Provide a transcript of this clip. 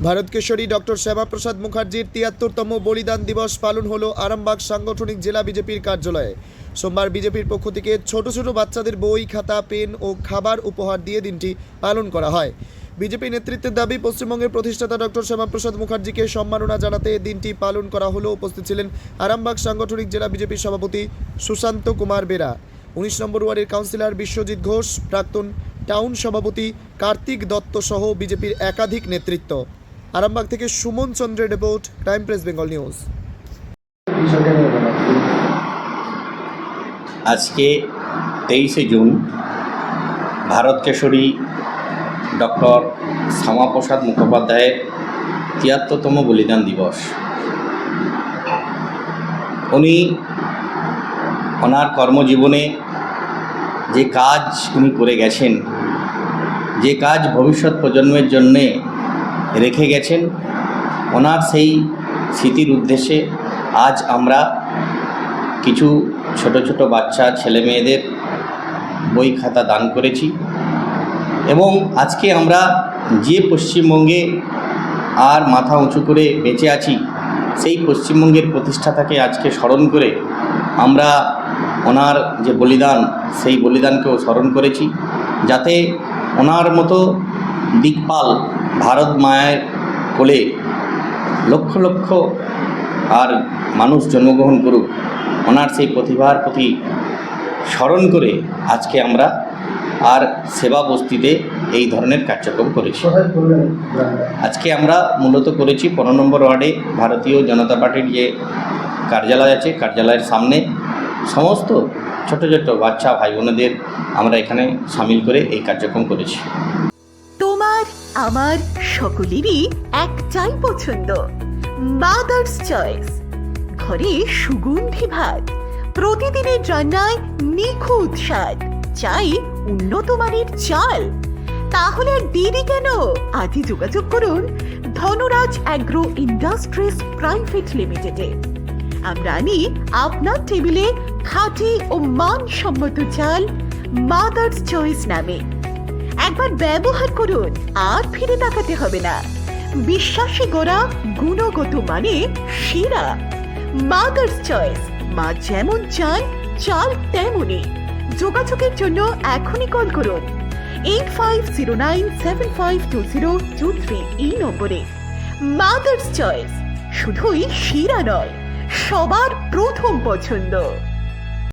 Bharat Keshari doctor Shyamaprasad মুখার্জির ৭৩তম বলিদান দিবস পালন হলো আরামবাগ সাংগঠনিক জেলা বিজেপির কার্যালয়ে। সোমবার বিজেপির পক্ষ থেকে ছোট ছোট বাচ্চাদের বই, খাতা, পেন ও খাবার উপহার দিয়ে দিনটি পালন করা হয়। বিজেপি নেতৃত্বের দাবি, পশ্চিমবঙ্গের প্রতিষ্ঠাতা ডক্টর শ্যামাপ্রসাদ মুখার্জিকে সম্মাননা জানাতে দিনটি পালন করা হলো। উপস্থিত ছিলেন আরামবাগ সাংগঠনিক জেলা বিজেপির সভাপতি সুশান্ত কুমার বেরা, ১৯ নম্বর ওয়ার্ডের কাউন্সিলর বিশ্বজিৎ ঘোষ, প্রাক্তন টাউন সভাপতি কার্তিক দত্ত সহ বিজেপির একাধিক নেতৃত্ব। আরামবাগ থেকে সুমন চন্দ্রের report, time press Bengal news. আজকে 23শে জুন ভারত কেশরী ডক্টর শ্যামাপ্রসাদ মুখোপাধ্যায়ের ৭৩তম বলিদান দিবস। উনি ওনার কর্মজীবনে যে কাজ উনি করে গেছেন, যে কাজ ভবিষ্যৎ প্রজন্মের জন্যে রেখে গেছেন, ওনার সেই স্মৃতির উদ্দেশ্যে আজ আমরা কিছু ছোট ছোট বাচ্চা ছেলে মেয়েদের বই খাতা দান করেছি। এবং আজকে আমরা যে পশ্চিমবঙ্গে আর মাথা উঁচু করে বেঁচে আছি, সেই পশ্চিমবঙ্গের প্রতিষ্ঠাতাকে আজকে স্মরণ করে আমরা ওনার যে বলিদান, সেই বলিদানকেও স্মরণ করেছি, যাতে ওনার মতো দিকপাল ভারত মায়ের কোলে লক্ষ লক্ষ আর মানুষ জন্মগ্রহণ করুক। ওনার সেই প্রতিভার প্রতি স্মরণ করে আজকে আমরা আর সেবা বস্তিতে এই ধরনের কার্যক্রম করেছি। আজকে আমরা মূলত করেছি ১৫ নম্বর ওয়ার্ডে ভারতীয় জনতা পার্টির যে কার্যালয় আছে, কার্যালয়ের সামনে সমস্ত ছোট ছোট বাচ্চা ভাই বোনেদের আমরা এখানে সামিল করে এই কার্যক্রম করেছি। তোমার আমার সকলেরই একটাই পছন্দ, মাদার্স চয়েস। ঘরে সুগন্ধি ভাত, প্রতিদিনের রান্নায় নিখুঁত স্বাদ, চাই উন্নত মানের চাল। তাহলে আর দেরি কেন? আজই যোগাযোগ করুন ধনরাজ অ্যাগ্রো ইন্ডাস্ট্রিজ প্রাইভেট লিমিটেডে। আমরা আনি আপনার টেবিলে খাঁটি ও মানসম্মত চাল মাদার্স চয়েস নামে। একবার ব্যবহার করুন, আর ফিরে তাকাতে হবে না। বিশ্বাসী গোড়া, গুণগত মানে সেরা। মাদার্স চয়েস, মা যেমন চান চাল তেমনই। যোগাযোগের জন্য এখনই কল করুন 8509752023 এই নম্বরে। মাদার্স চয়েস শুধুই সেরা নয়, সবার প্রথম পছন্দ।